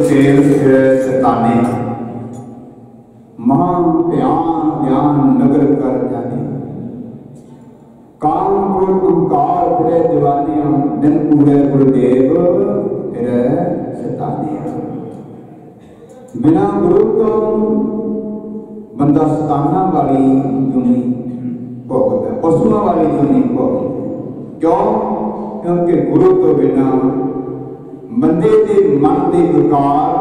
खेल शैताने, महा ध्यान ध्यान नगर कर जाने। काम क्रोध अहंकार फिरे दीवाने, दिन पूरे गुरुदेव फिरे शैताने। बिना गुरु तो बंदा शैताना वाली जुनी भोगता है, पशुओं वाली जुनी भोगता है। क्यों? क्योंकि गुरु तो बिना बंदे के मन के विकार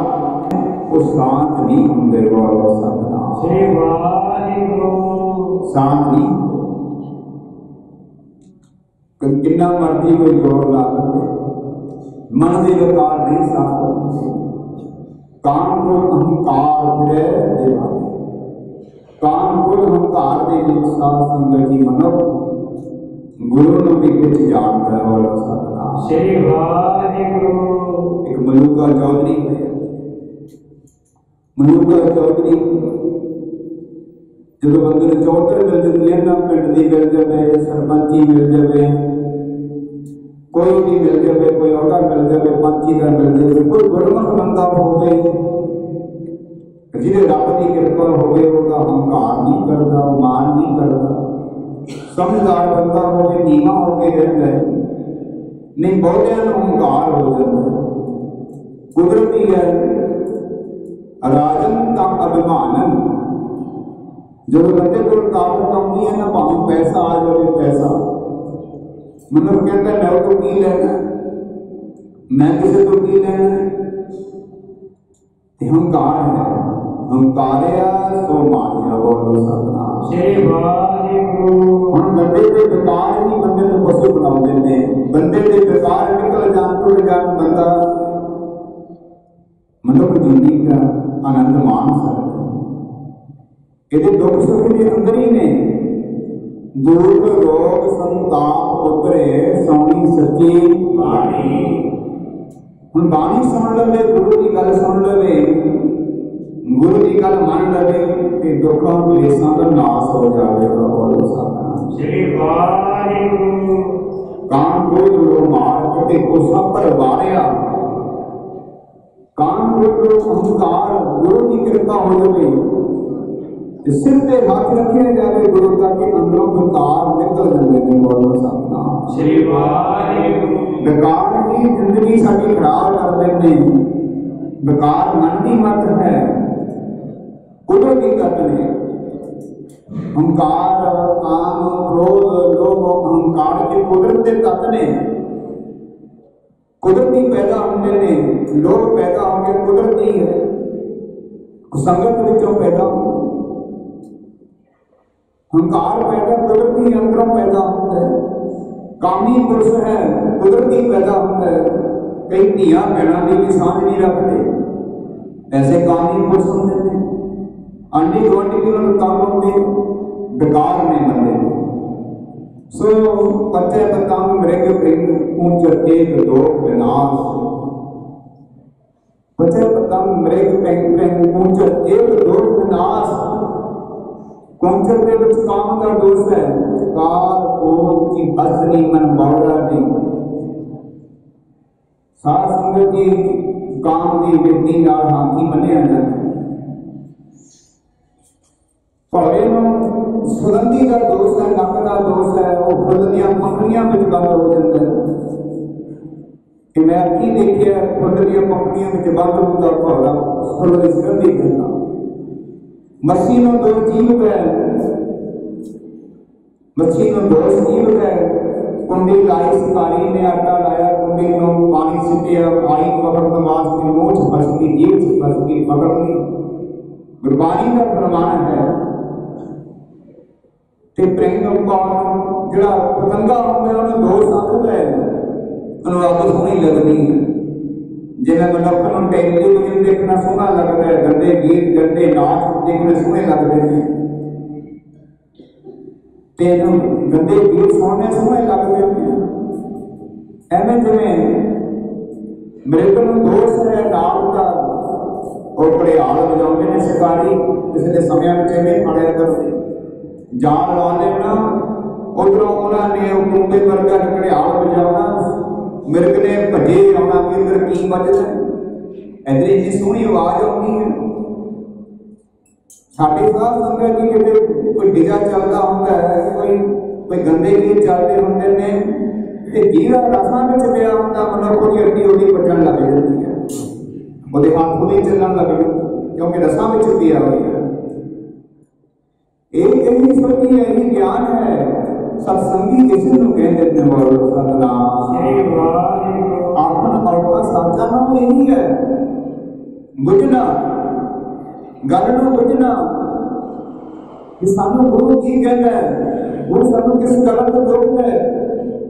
वो शांत नहीं होंगे। बोलो सतनाम श्री वाहिगुरु। शांत नहीं होंगे, कितना मर्जी कोई जोर ला ले, मन के विकार नहीं शांत होंगे। काम को अहंकार फिरे दीवाने, काम को अहंकार के विच साध संगत जी मनुष्य गुरु ਨੂੰ भी कुछ जानता है। बोलो सतनाम श्री वाहिगुरु। एक मलूका चौधरी है, मलूका चौधरी जो बंदे ने चौधरी मिल जाती है ना, पिंड की मिल जाए, सरपंची मिल जाए, कोई भी मिल जाए, कोई औहदा मिल जाए, पंची का मिल जाए, कोई गुरमुख बंदा हो गई जिन्हें रब की कृपा हो गई, उसका अहंकार नहीं करता, मान नहीं करता, समझदार बंदा हो गए, नीवा हो के रहता है। नहीं बहुतिया अहंकार हो जाता है। कुदरती है राजन का अभिमानन। जो बंदे को ताकत आती है ना, भावें पैसा आ जाए, पैसा मतलब कहता है मैं तो की लेना, मैं किसी तो की लेना। अहंकार है, अहंकारिया सो मारिया। बोलो सतनाम श्री वाहिगुरु। हम बंदे के विकार नहीं बंदे को पशु बना देते हैं। बंदे के विकार निकल जान तो जान बंदा मनुष्य जिंदगी का आनंद मान सकता है। यदि दुख सुख के अंदर ही ने दुख रोग संताप उतरे सोनी सच्ची बाणी। हम बाणी सुन लवे, गुरु की गल सुन लवे, गुरु की गल मान लवे कि दुखों क्लेशों का नाश हो जाएगा। बोलो सतनाम श्री वाहिगुरु। काम क्रोध लोभ मार कटे को सब पर वारिया। काम क्रोध लोभ अहंकार गुरु की कृपा हो जाए, सिर पे हाथ रखे जाए गुरु का के अंदरों विकार निकल जाते हैं। बोलो सतनाम श्री वाहिगुरु। विकार की जिंदगी साडी खराब कर देते हैं। विकार मन की मत है, कुदरती तत्व ने। अहंकार काम क्रोध लोभ अहंकार के कुदरती तत्व ने, कुदरती पैदा होते ने। लोभ पैदा होंगे कुदरती है, संगत विचों पैदा होते। अहंकार पैदा कुदरती अंदरों पैदा होता है। कामी पुरुष है कुदरती पैदा होता है। कई धियां भैणों की भी सांझ नहीं रखते, ऐसे कामी पुरुष होते हैं। आंटी गुआंढी भी उन्होंने तंग होते, बेकार नहीं बनते। सो पच्चे पतंग मृग पिंड ऊंच एक दो विनाश। पच्चे पतंग मृग पिंड ऊंच एक दो विनाश। कुंचर के विच काम का दोष है, काल क्रोध की बसनी मन बौड़ा नहीं। साध संगत जी काम की वृत्ति नाल हाथी मनिया जाता। भावे सुगंधी का दोष है, नक का दोष है, वो फुल दियां पंखड़ियां में बंद हो जाता है। कि मैं की देखिए फुल दियां पंखड़ियां में बंद होता भाड़ा फुल की सुगंधी करता। मच्छी नो दो जीव है, मच्छी नो दो जीव है। कुंडी लाई शिकारी ने आटा लाया, कुंडी नो पानी सिटिया, आई पकड़ने वास्ते मुंह च फस गई, जीव च फस गई, पकड़ ली। गुरबाणी का प्रमाण है। ते प्रेम कौन जिहड़ा पतंगा होंदा उन्हें दोष आखदा है, उन्हें अग सोहनी लगदी है। जिन्हें मनुष्य को टेलीविजन देखना सोहना लगता है, गंदे गीत गंदे नाच देखने सोहने लगते हैं, गंदे गीत सुनने सोहने लगते हैं। एवं जिवें मृग नूं दोष है नाग का, और घड़ियाल बजाते हैं शिकारी, पिछले समय में इवें फड़िया करते जाल ला लेना, उधरों उन्होंने कुंबे वर्गा घड़ियाल बजाना, मिर्ग ने भजे आना कि इधर की बजदा। इधर इतनी सोहनी आवाज आती है। साढ़े साथ संगत जी कितने कोई डिगा चलता होंगे, कोई गंदे गीत चलते होंगे ने, ते जीरा रसां विच पिया होंदा, मतलब कोई अड्डी उड्डी बचन लग जाती है, ਉਹਦੇ ਹੱਥ ਉਹਦੇ ਚੱਲਣ ਲੱਗ ਜਾਂਦੇ क्योंकि रसां विच पिया हुआ है। यही सोची यही ज्ञान है सत्संगी जिसनूं कहते हैं। बोलो सतनाम आपन औखा साचा नाम यही है, बुझना गल नूं बुझना कि सानू गुरु की कहता है, गुरु सानू किस गल तो रोकता है,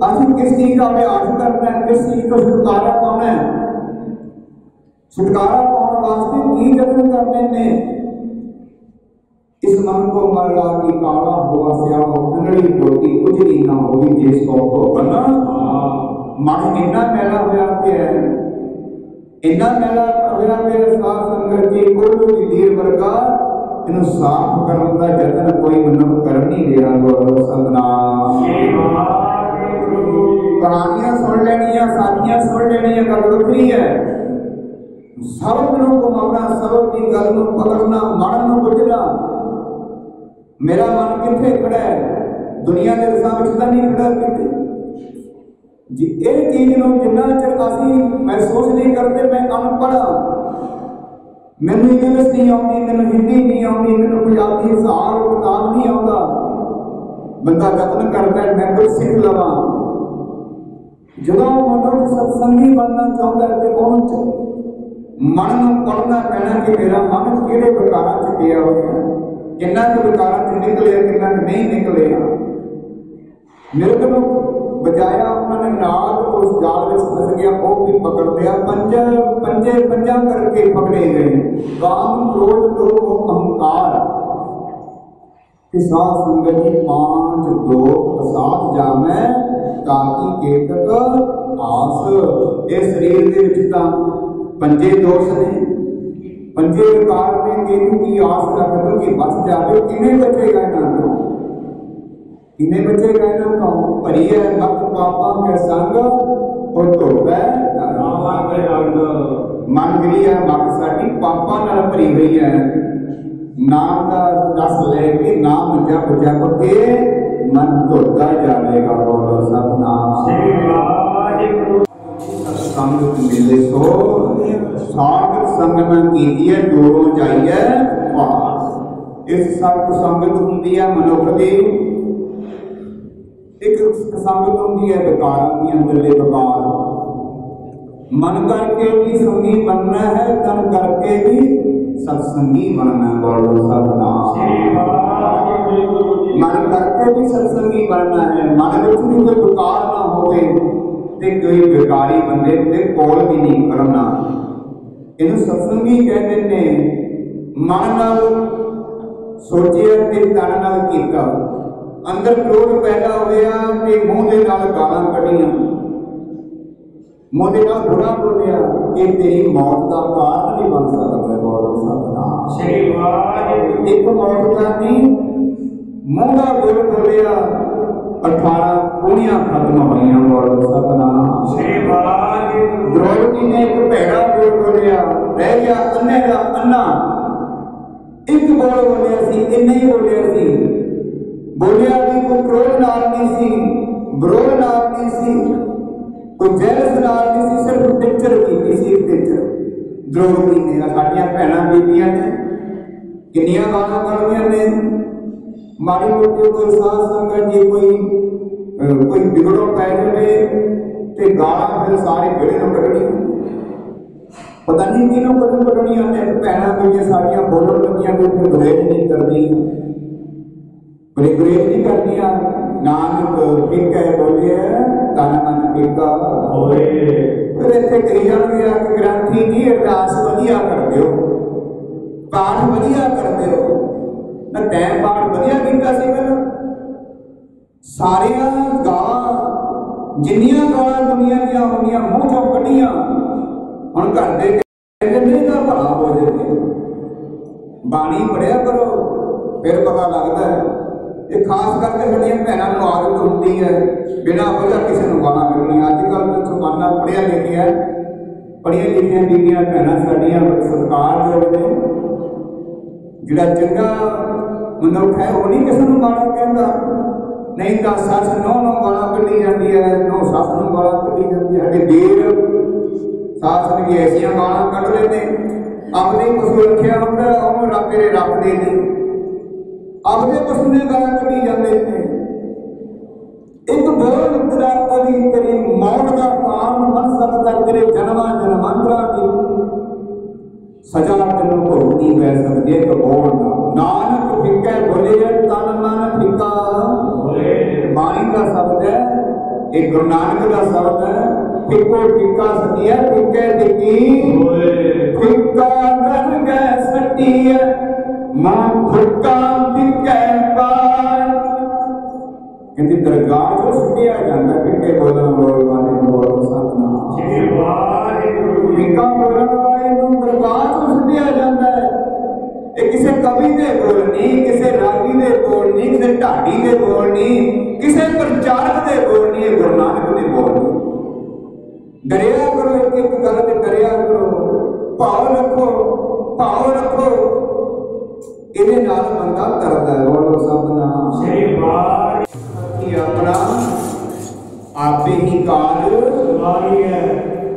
असीं किस चीज का अभ्यास करना है, किस चीज को छुटकारा पाना है, छुटकारा पाने वास्ते की जतन करने ने। इस मन को मरला की काला हुआ स्याह अंगड़ी होती कुछ नहीं ना होगी जिस को बना मन इन्ना मैला होया पिया है, इन्ना मैला होया पिया साथ संगत जी कोई भी देर वर्गा इन्हें साफ करने का जतन कोई मनुष्य कर नहीं दे रहा। बोलो सतनाम कहानियां सुन लेनिया, साथियां सुन लेनिया गल वखरी है, शब्द नूं घुमाउणा, शब्द की गल नूं पकड़ना, मन नूं बुझना। मेरा मन किथे खड़ा है, दुनिया के रसां विच तां नहीं खड़ा किते जी। इह चीज नूं जिन्ना चिर असीं महसूस नहीं करते मैं अनपढ़ हाँ, मैनूं इंग्लिश नहीं आउंदी, मैनूं हिंदी नहीं आउंदी, मैनूं पंजाबी हिसाब किताब नहीं आउंदा, बंदा यतन करता है मैं कुछ सीख लवां। जदों मनुष्य सत्संगी बनना चाहुंदा है ते उहनूं मन नूं पढ़ना पैना कि मेरा मन किहड़े विकारां च पिया होया है, किन्ना क विकारां च निकलिया, किन्ना क नहीं निकलिया। मिर्ग नूं बजाया उन्होंने नाग उस जाल में फस गया, वो भी पकड़ लिया, पंजा करके पकड़े गए। काम क्रोध लोभ अहंकार साथ संगत जी 5 2 साथ जामे ताकि केतक आस। इस शरीर के विच तां पंजे दोष ने, पंजे विकार ने, केतु की आस रख दो कि बच जावे। किवें बचेगा इन्हां तों, किवें बचेगा इन्हां तों? भरी है मत पापां के संग और धोवै नावां के रंग। मन गरी है मत साडी पापां नाल भरी हुई है, नाम का रस लेके नाम जप जप के मन धोता जाएगा। बोलो सतनाम संग मिले सो सागर संग में कीजिए दूरों जाइए पास। इस सत संगत हुंदी है मनुख दी, एक संगत हुंदी है विकारां दी, अंदरले विकार। मन करके भी संगी बनना है, तन करके भी सत्संगी बनना। बोलो सतनाम मन करके भी सत्संगी बनना है, मन में भी कोई विकार ना होवे ते कोई विकारी बंदे ते कोल भी नहीं करना। इन्हें सत्संगी कहते ने। मन नाल सोचिया ते तन नाल कीता, अंदर क्रोध पैदा होया ते मुंह दे नाल गालां कढ़ियां, मुंह दे नाल बुरा बोलिया, ये तेरी मौत का कारण नहीं बन सकता। बोलो सतनाम एक मौत का नहीं, मुंह का बोल बोलिया 18 पूनियां खत्म हुई। बोलो सतनाम द्रौपदी ने एक भेड़ा बोल बोलिया, रह गया अन्ने का अन्ना। एक बोल बोलिया सी, इन्ने ही बोलिया सी, बोलिया भी कोई क्रोध नाल नहीं सी, विरोध नाल नहीं सी, कोई जैलस नाल नहीं सी, सिर्फ टिचर की सी। टिचर द्रौपदी ने साडियां भैणां बीबियां ने किन्नियां गालां कढ़दियां ने। माड़ी मोटी कोई साध संगत जी कोई बिगड़ो पै जाए तो गालां फिर सारे बेड़े नूं कढ़नी, पता नहीं किनों कढ़नियां ने। भैणां बीबियां साडियां बोलण लगियां तो फिर गुरेज नहीं करदी, गुरेज नहीं करदियां। नानक फिक्का बोलिए तन मन फिक्का होवे। फिर इत्थे कही जाणगे कि ग्रंथी जी अरदास वधिया कर दिओ, पाठ वधिया कर दिओ ना, तैं पाठ वधिया कीता सी। फिर सारियां गालां जिन्नियां गालां दुनिया दियां होंदियां मूंह चों कढ़ियां, हुण घर दे कहंदे नहीं दा भला हो जाए। बाणी पढ़िया करो फिर पता लगता है। ये खास करके साडियां भैणां नूं आदत हुंदी है बिना वजह किसी गालां कढ़नियां। अजकल तो जमाना पढ़िया लिखिया, पढ़िया लिखिया बीबियां भैणां साडियां ਜਿਹੜਾ ਚੰਗਾ ਮਨੁੱਖ ਹੈ ਉਹ ਨਹੀਂ ਕਿਸੇ ਨੂੰ ਮਾੜਾ ਕਹਿੰਦਾ। नहीं तो सस नौ नौ गाला कढ़ी जाती है, नौ सस नौ गाला कढ़ी जाती है। साडे देर सास ने ऐसिया गाला कढ़ लेते, अपने पशु रखिया होंगे उन्होंने रब तेरे रखते नहीं, अपने पशु ने गाला कढ़ी जाते हैं। एक बोल तेरा कभी तेरी मौत का काम बन सकता, तेरे जन्मा जन्मांतरा की सजा तेन भुगतनी पै सकती है। तो बोलना नानक फिक्का बोले तन मन फिक्का, बाणी का शब्द है, एक गुरु नानक का शब्द है। फिक्को फिक्का सतिया फिक्के दिखी फिक्का कर गए सटिया मां फुक्का फिक्के पार। कहते दरगाह जो सटिया जाता फिक्के बोलने वाले बोलो सतनाम फिक्का बोलने वाले दरगाह जो सटिया जाता है। किसी कवि के बोल नहीं, किसी रागी के बोल नहीं, किसी ढाडी के बोल नहीं, किसी प्रचारक के बोल नहीं, गुरु नानक के बोल नहीं। डरिया करो, एक एक गल से डरिया करो, भाव रखो, भाव रखो, इहदे नाल बंदा करदा है। बोलो सतनाम अपना आपे ही काल सवारी है,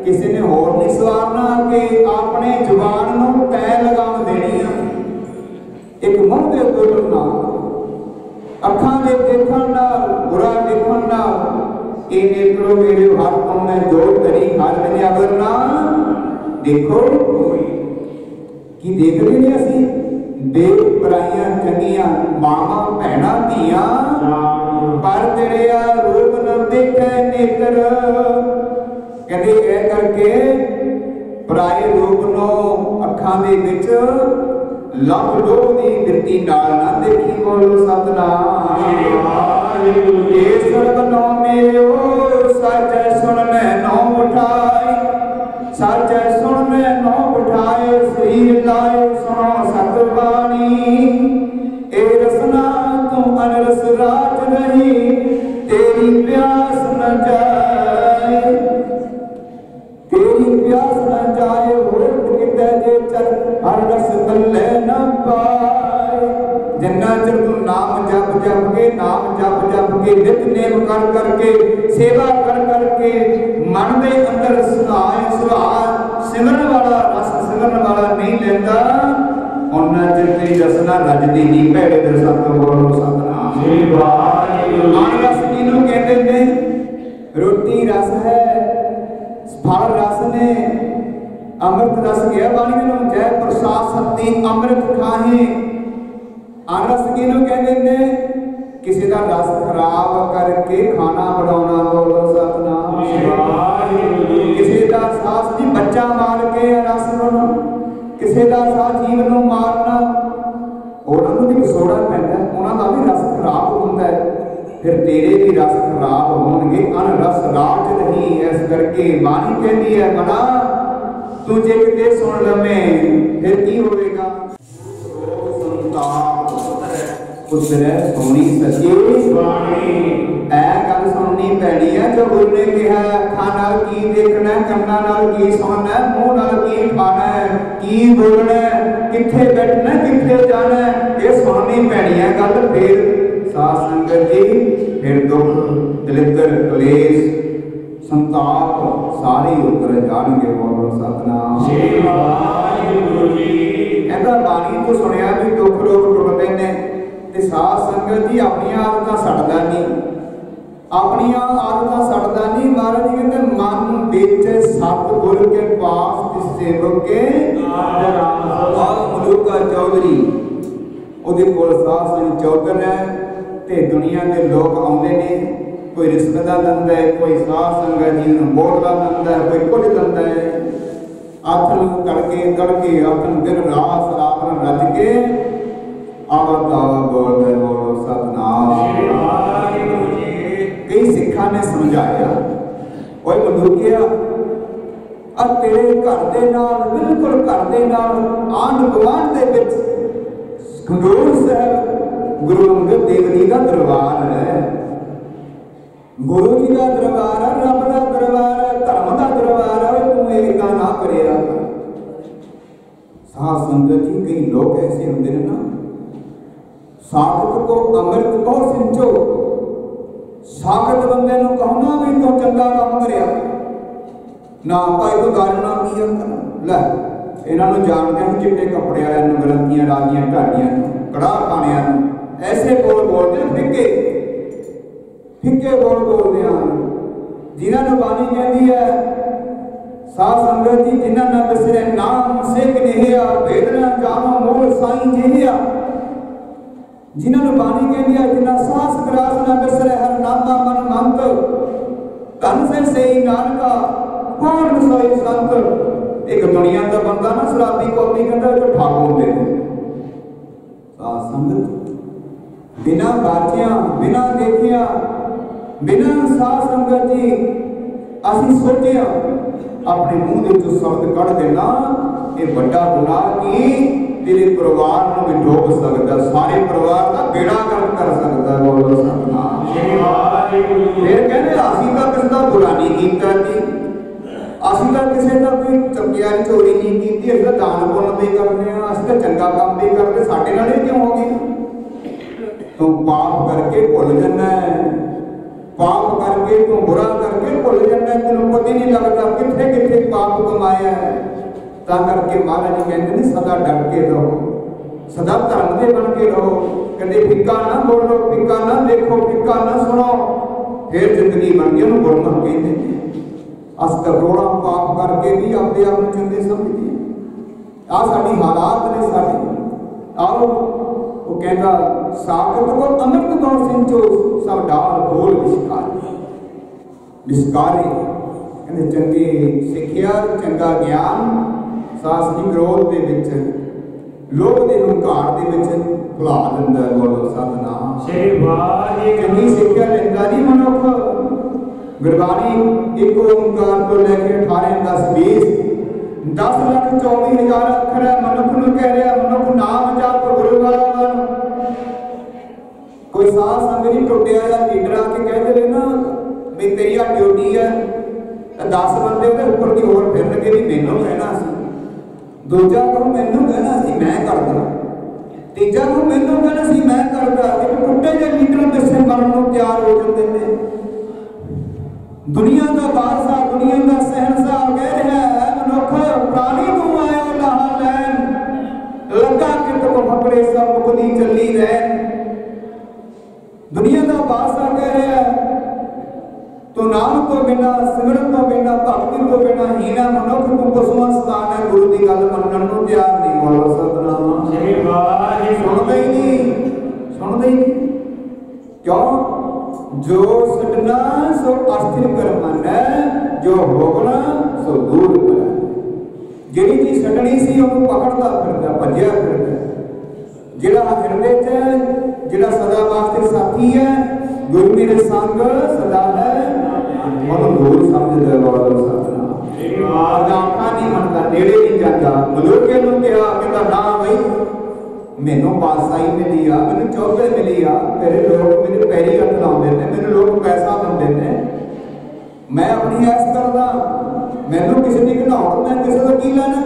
किसी ने होर नहीं सवारना कि अपने जुबान नूं तै लगाम देनी है। एक मुंह के बोलण नाल, अखां दे देखण नाल, बुरा देखण नाल, ये नेत्रो मेरे हाथ तो मैं जोड़ करी हाथ मैंने अगर ना देखो कि देख रहे हैं असी देख पराइयां चंगियां मामा भैणा धीआं पर तेरे रूप न देखे नेत्र। कहते कह करके पराए रूप नो अखां दे विच लभ लोभ दी बिरती नाल ना देखी। बोलो सतनाम ये सर्व नौ मेरे सच सुन मैं नौ उठाए, सच सुन मैं नौ उठाए, श्री लाए सुनो सतवाणी। ए रसना तू अनरस राज रही, तेरी प्यास न जाए, तेरी प्यास न जाए होत किते जे चल हर रस बल्ले न पाए। जिन्ना चर तू नाम जप जप के, नाम जप जप के, नितनेम कर करके, सेवा कर करके मन दे अंदर सुहाए सुहार सिमरन वाला रस सिमरन वाला नहीं लेंदा, उन्ना चर तेरी रसना रजदी नहीं। भैड़े दे सत बोलो सतनाम रस किनू कहते ने? रोटी रस है, फल रस ने, अमृत रस गया बाणी में जय प्रसाद सती अमृत खाहे। अनरस किनू कहते ने? किसी का रस खराब करके खाना बनाना। बोलो सतनाम किसी का सास जी बच्चा मार के रस बनाना, किसी का सास जीव नू मारना, उन्होंने भी सोड़ा पैंदा, उन्होंने भी रस खराब होता है, फिर तेरे भी रस खराब होंगे। अनरस राज नहीं, इस करके बाणी कहती है मना तू जे किते सुन लवे फिर की होएगा। पुत्र सोनी सच्ची बाणी ऐ गल सुननी पैनी है जो गुरु ने कहा। अखां नाल की देखना, कन्नां नाल की सुनना, मुंह नाल की खाना, की बोलना, किथे बैठना, किथे जाना, ये सुननी पैनी है गल। फिर साध संगत जी फिर दुख दलिद्र कलेश संताप सारे उतर जाएंगे। बोलो सतनाम कहता बाणी तो सुनिया भी दुख रोग टुटते हैं। साध संगत जी अपनी आदत सड़दा नहीं, अपनी आदत सड़दा नहीं। महाराज जी कहते मन बिच सतगुर के पास तिस सेवक के मलूका चौधरी ਉਹਦੇ ਕੋਲ ਸਾਧ ਸੰਗਤ ਚੌਧਰ है ਤੇ दुनिया के लोग आते हैं। कोई रिश्तेदार दिंदा है, कोई साध संगत जी नूं बोतला दिंदा है, कोई कुछ दिंदा है। आखन तड़के तड़के आखन दिन रात रात रज के आवता बोलते बोलो सतनाम। कई सिखा ने समझाया ओए बंदूकिया आ तेरे घर दे नाल बिल्कुल घर दे नाल आंढ गुआंढ दे विच खंडूर साहब गुरु अंगद देव जी का दरबार है। गुरु जी का दरबार है, रब का दरबार है, धर्म का दरबार है। तू एक ना करे हाँ संगत जी, कई लोग ऐसे होंगे ना, सागत को अमृत को सिंचो, सागत बंदे नूं कहो ना भी तू चंगा काम करया ना, भाई तू गल ना की लै इन्हां नूं जाणदे हैं चिट्टे कपड़े वाले नूं, गलतियां राजियां ढाडियां नूं, कड़ाह खाणियां नूं, ऐसे बोल बोलते फिक्के फिक्के बोल बोलते हैं जिन्हां नूं बाणी कहती है साध संगत जी, जिन्हां ना बिसरे नाम सिख नेहिया, भेद ना जानो मूल साईं जिहिया, जिन्हां नूं बाणी कहती है जिन्हां सास ग्रास ना बिसरे हर नामा मन मंत, धन से सही नानका पूर्ण सोई संत। एक दुनिया का बंदा ना शराबी कॉपी कहता जो ठग होंगे, साध संगत बिना बाचिया बिना देखिया बिना साध संगत जी असी सोचिया अपने मुंह के शब्द कढ़ देना, ये बड़ा गुनाह की तेरे परिवार को भी डोब सकता, सारे परिवार का बेड़ा गर्क कर सकता। बोलो सतनाम। फिर कहते असी तो किसी का बुरा नहीं किया जी, असी तो किसी का कोई चकियारी चोरी नहीं की, असं दान पुण्य भी करते हैं, असं तो चंगा काम भी करते, साढ़े नाल क्यों हो गई? तू पाप करके भुल जाना है, पाप करके तू बुरा करके भुल जाना, तेन पता नहीं लगता कितने कितने पाप कमाया है। ता करके महाराज जी कहते हैं सदा डर के रहो, सदा धर्म के बन के रहो, कहते फिक्का ना बोलो, फिक्का ना देखो, फिक्का ना सुनो, फिर जिंदगी बन गई। उन्होंने गुरमत कहते हैं अस करोड़ा पाप करके भी अपने आप को चंगे समझते, आ साडी हालात ने साडी। आओ वो कहता सागत को अमृत को सिंचो, सब डाल बोल विस्कारे, विस्कारे कहते चंगे सिक्ख्या चंगा ज्ञान सासनी क्रोध दे विच लोभ दे हंकार दे विच भुला दिंदा। बोलो सतनाम। चंगी सिक्ख्या लैंदा नहीं मनुख, गुरबाणी एक ओंकार को लेके 18 10 20 10,24,000 अखर है, मनुख नूं कह रहा मनुख नाम जप गुरु वाला बन। कोई साध संगत जी टुटिया या लीडर आके कह दे ना भी तेरी आ ड्यूटी है, 10 बंदे उहदे उपर की होर फिरनगे भी मैनूं कहना सी, दूजा को मैनूं कहना सी मैं करदा, तीजा को मैनूं कहना सी मैं करदा। एक टुटे जे लीडर पिछे मरन नूं तैयार हो जाते हैं। दुनिया का बादशाह दुनिया का शहनशाह कह रहा है मनुख प्राणी तू आयो लहा लैन, लगा कित को फकड़े सब मुकदी चली रैन। दुनिया का बादशाह कह रहा है तो नाम तो बिना सिमरन तो बिना भक्ति तो बिना हीना मनुख तू पशुआ स्थान है, गुरु की गल मनन नूं तैयार नहीं। बोलो सतनाम। सुनते ही नहीं, सुनते ही नहीं। क्यों? जो सटना सो अस्थिर कर मन, जो भोगना सो दूर कर। जिहड़ी चीज सटनी सी उहनूं पकड़दा फिरदा, भज्जिया फिरदा। जिहड़ा हिरदे च जिहड़ा सदा वास्ते साथी है, गुरु मेरे संग सदा है, उहनूं दूर समझदा। बोलो सतनाम। आखा नहीं मनदा, नेड़े नहीं जाता। मलूके नूं कहा कहंदा ना बई मैनू पातशाही मिली आ, मैनू चौधरी मिली आ, तेरे लोग मेरे पैरी हथ लाउंदे ने, मैनू लोग पैसा दिंदे ने, मैं अपनी ऐश करदा, मैनू किसी दी घिनाउण, मैं किसी दा की लैना।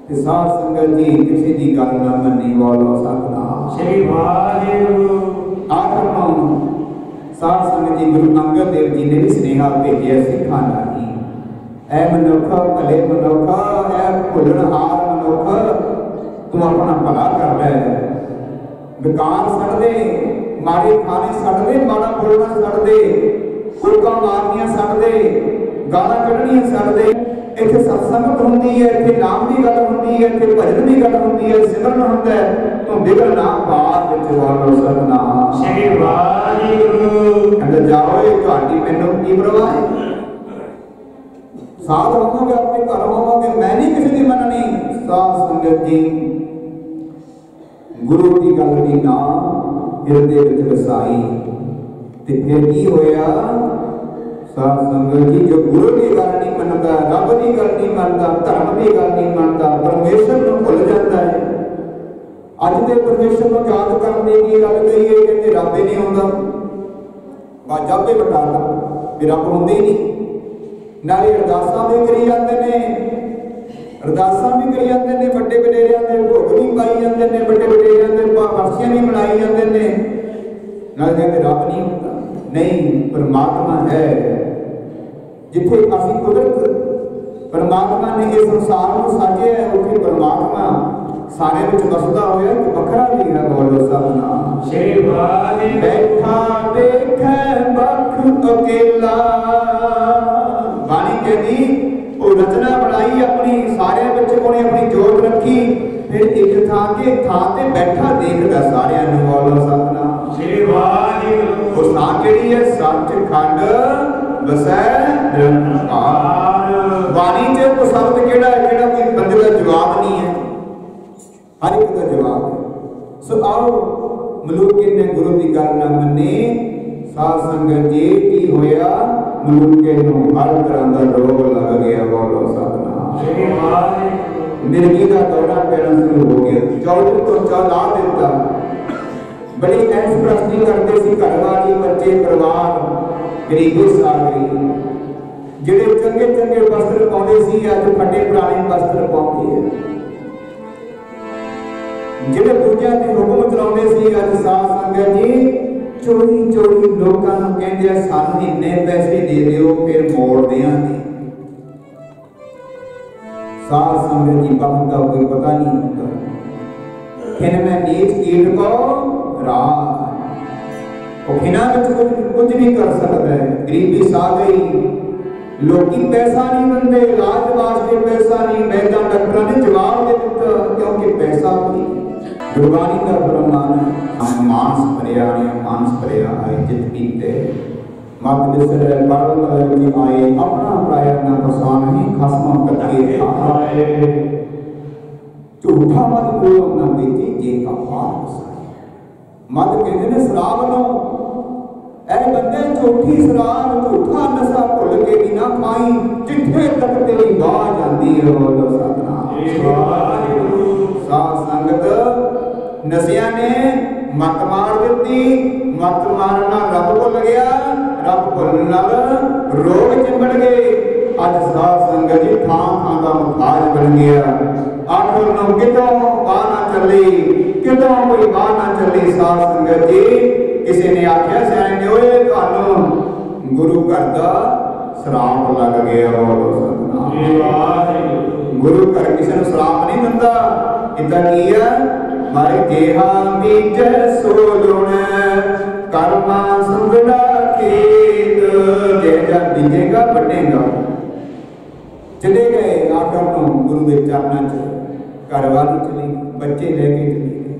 ते साध संगत जी किसी दी गल ना मन्नी। बोलो सतनाम। श्री वाहिगुरू। आखिर में साध संगत जी गुरु अंगद देव जी ने भी स्नेहा भेजिया सिखां राही, ऐ मनुख भले मनुख, ऐ भुलणहार मनुख, तू अपना भला कर ले, बेकार सड़ दे, माड़े खाने सड़ दे, माड़ा बोलना सड़ दे, कुलका मारनियां सड़ दे, गाला कढ़नियां सड़ दे। इत्थे सत्संगत होंदी है, इत्थे नाम की गल होंदी है, इत्थे भजन की गल होंदी है, सिमरन होंदा है, तू बिगड़ ना बात विच। बोलो सतनाम। श्री वाहिगुरू। कहंदा जाओ तुहाडी मैनूं की परवाह है, साथ होवोगे अपने घर होवोगे, मैं नहीं किसी दी मननी। साध संगत जी गुरु की गल भी ना हिरदे विच वसाई ते फिर की होया? साध संगत जी जो गुरु की गल नहीं मनदा, रब की गल नहीं मनदा, धर्म की गल नहीं मनदा, परमेश्वर नूं भुल जाता है। अज दे परमेश्वर नूं याद करने की गल करिए कहते रब ही नहीं आउंदा, बाजा पे बटाला भी रब हुंदे ही नहीं। नाले अरदासां भी करी जाते ने, अरदासां भी करी जाते हैं, बड़े वडेरियां दे भोग भी पाई जाते हैं, बड़े वडेरियां दे बरसियां भी मनाई जाते हैं। नाल कहते रब नहीं होता, नहीं परमात्मा है। जिथे असीं कुदरत परमात्मा ने इस संसार को साजिया है, उत्थे परमात्मा सारे विच वसदा होया कि वखरा भी है। बोलो सतनाम श्री वाहिगुरू। बैठा देखे बख अकेला, बाणी कहदी वो रचना बनाई अपनी, सारे विच उन्हें अपनी जोत रखी, फिर एक थां ते बैठा देखदा सारियां नूं। बोलो सतनाम श्री वाहिगुरू। वो सां केड़ी है? सचखंड वसै निरंकार। बाणी च वो शब्द केड़ा है जेड़ा कोई बंदे दा जवाब नहीं है, हर एक का जवाब है। सो आओ मलूके ने गुरु की गल ना मन्नी, साध संगत जी की होया मलूके नूं हर तरह का रोग लग गया। बोलो सतनाम श्री वाहिगुरू। मिर्गी का दौरा पैना शुरू हो गया, चौधरी तो चला देता, बड़ी ऐश प्रस्ती करते सी, घरवाली बच्चे परिवार गरीबी सा गई। जिहड़े चंगे चंगे वस्त्र पाउंदे सी अज फटे पुराने वस्त्र पाउंदे है, जिहड़े दूजियां ते हुक्म चलाउंदे सी अज साध संगत जी चोरी चोरी लोकां नूं कहंदे सानूं इन्ने पैसे दे दिओ फिर मोड़ देंगे। साध संगत जी वक्त का कोई पता नहीं होता। खिन में नीच कीट को राज, वो खिना में कुछ भी कर सकता है। गरीबी सा गई, लोकी पैसा नहीं दिंदे, इलाज वास्ते पैसा नहीं, वैद्यां डॉक्टरां ने जवाब दे दिता क्योंकि पैसा कोई। गुरबाणी का फरमान मानस भरिया ने मानस भरिया आए जित पीते मत बिसरे परल जी आए, अपना प्राय न पसान ही खसम कटे आए। झूठा मत बोलो न बेटी जे का पार बसाए। मत कहते ने शराब लो, ऐ बंदे झूठी शराब झूठा नशा भुल के भी ना खाई, जिथे तक तेरी बाज आंदी है। बोलो सतनाम साध संगत। नशिया ने मत मार दी, मत मारना रब भुल गया, रब भुलने नाल रोग चिंबड़ गए। अज साध संगत जी थां थां दा मुखाज बन गया। आखिर नूं कितों बाह ना चली, कितों कोई बाह ना चली। साध संगत जी किसी ने आख्या सियाणे ने ओए तुहानूं गुरु घर दा श्राप लग गया। बोलो सतनाम। गुरु घर किसी नूं श्राप नहीं दिंदा। इदा की है मारे केहा बीज सोलुण कर्मा संगड़ा खेत, जेजा बीजेगा बटेगा। चले गए आखिर नूं गुरु के चरणों च, घरवाली चली गई, बच्चे लेके चली गई,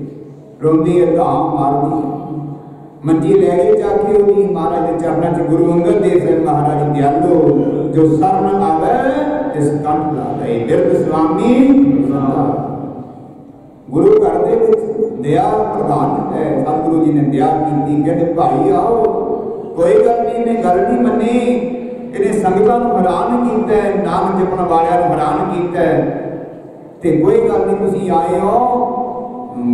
रोंदी है धाम मारदी, मंजी ले गई जाके उन्हीं महाराज के चरणों च। गुरु अंगद देव सिंह महाराज दयालो, जो शरण आवे तिस कंठ लावे, बिरध स्वामी गुरु घर दे दया प्रधान है। सतगुरु जी ने दया की, कहते भाई आओ, कोई गल नहीं, इन्हें गल नहीं मनी, इन्हें संगतां नूं हैरान कीता, नाम जपण वालियां नूं हैरान कीता, ते कोई गल नहीं, तुसीं आए हो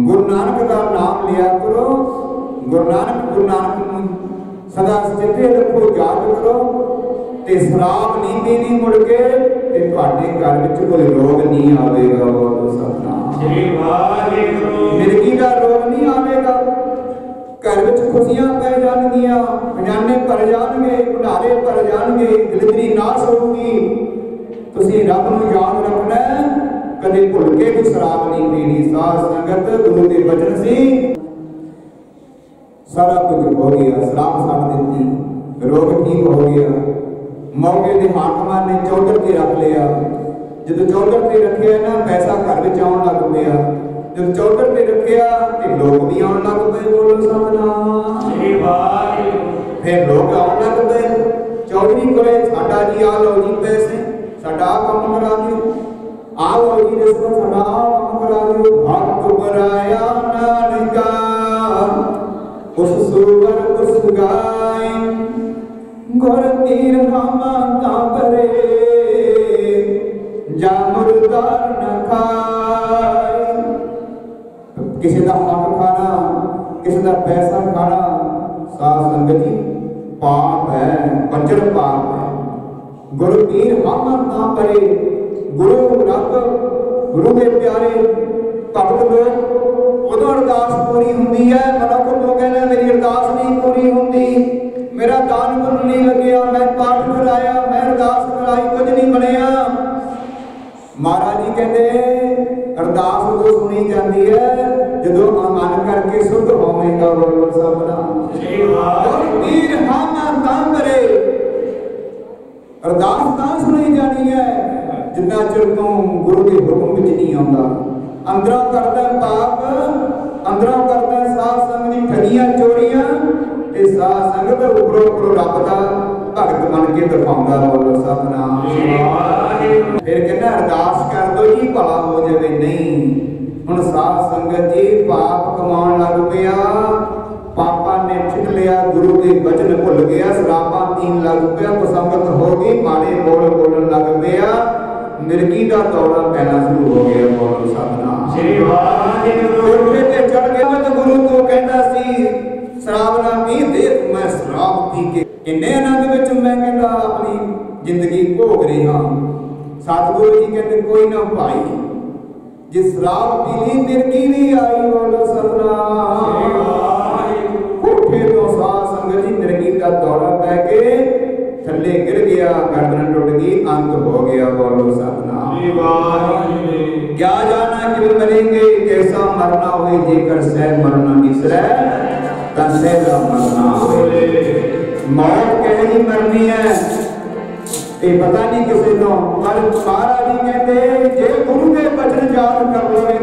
गुरु नानक का नाम लिया करो। गुरु नानक नूं सदा चेते रखो, याद करो, ते शराब नहीं पीनी मुड़ के, ते तुहाडे घर विच कोई रोग नहीं आवेगा। बोलो सतनाम श्री वाहिगुरू। मिर्गी का रोग नहीं आवेगा, घर विच खुशियां पै जाणगियां, खजाने भर जाणगे, भंडारे भर जाणगे, दरिद्री नाश होगी। तुसीं रब नूं याद रखना, कदे भुल के भी शराब नहीं पीनी। साध संगत गुरु दे वचन सी, सारा कुछ हो गया, शराब छड्ड दित्ती, रोग ठीक हो गया। मौके के हाकमां ने चौधर ते रख लिया। जो चौधर ते रखिया ना, पैसा घर में आउण लग पिया। जब चौधर ते रखिया ते लोग भी आउण लग पे। बोलो सतनाम श्री वाहिगुरू। फिर लोग आउण लग पे, चौधरी कोले साडा जी आ लो जी पैसे, साडा काम करा दिओ, आ लो जी रिश्वत, साडा काम करा दिओ। हक बराया नानका उस सुवर उस गाय, गुर तीर हामा ता परे, जा मुर्दार न खाए। किसी का हक खाना, किसी का पैसा खाना, साध संगत जी पाप है, वज्र पाप है। गुरु तीर हामा ता परे, गुरु रब गुरु के प्यारे भगत लोग उदों अरदास पूरी होंदी है। मनुख तो कहना मेरी अरदास नहीं पूरी होंदी, मेरा दान पुण्य नहीं लग्या, मैं पाठ कराया, मैं अरदास कराई, कुछ नहीं बनया। महाराज जी कहते अरदास उदों सुनी जाती है जदों मन करके शुद्ध होवेगा। बोलो सतनाम वीर हम तां करे अरदास तां सुनी जानी है जिन्ना चिर तू गुरु के हुक्म विच नहीं आउंदा। अंदरों करदा पाप, अंदरों करदा साध संग दी ठगियां चोरियां ते साध संग ते उपरों उपरों रब दा भगत बन के दिखाउंदा। बोलो सतनाम। फिर कहना अरदास कर दो जी भला हो जावे। नहीं हुण साध संगत जी पाप कमाउण लग पिया, पापा ने छिट लिया, गुरु के वचन भुल गया, शराबा पीन लग पिया, कुसंगत हो गई, माड़े बोल बोलन लग पिया, मिर्गी का दौरा पहना शुरू हो गया। बोलो सतनाम। कोठे ते चढ़ गया तो गुरु तो कहता सी शराब ना पी, देख मैं शराब पी के इन्ने आनंद विच मैं कहता अपनी जिंदगी भोग रहा। सतगुरु जी कहते कोई ना भाई, जिस शराब पी ली मिर्गी भी आई। बोलो सतनाम। कोठे तो साध संगत जी मिर्गी का दौरा पै के थल्ले गिर गया, गर्दन टूट गई, अंत हो गया। बोलो सतनाम। क्या जाना कि मरेंगे, कैसा मरना हुए, जेकर सह मरना निसरै तां सहजा मरना होए। मौत कहनी मरनी है ये पता नहीं किसी को, पर महाराज जी कहते जे गुरु के वचन याद कर लोगे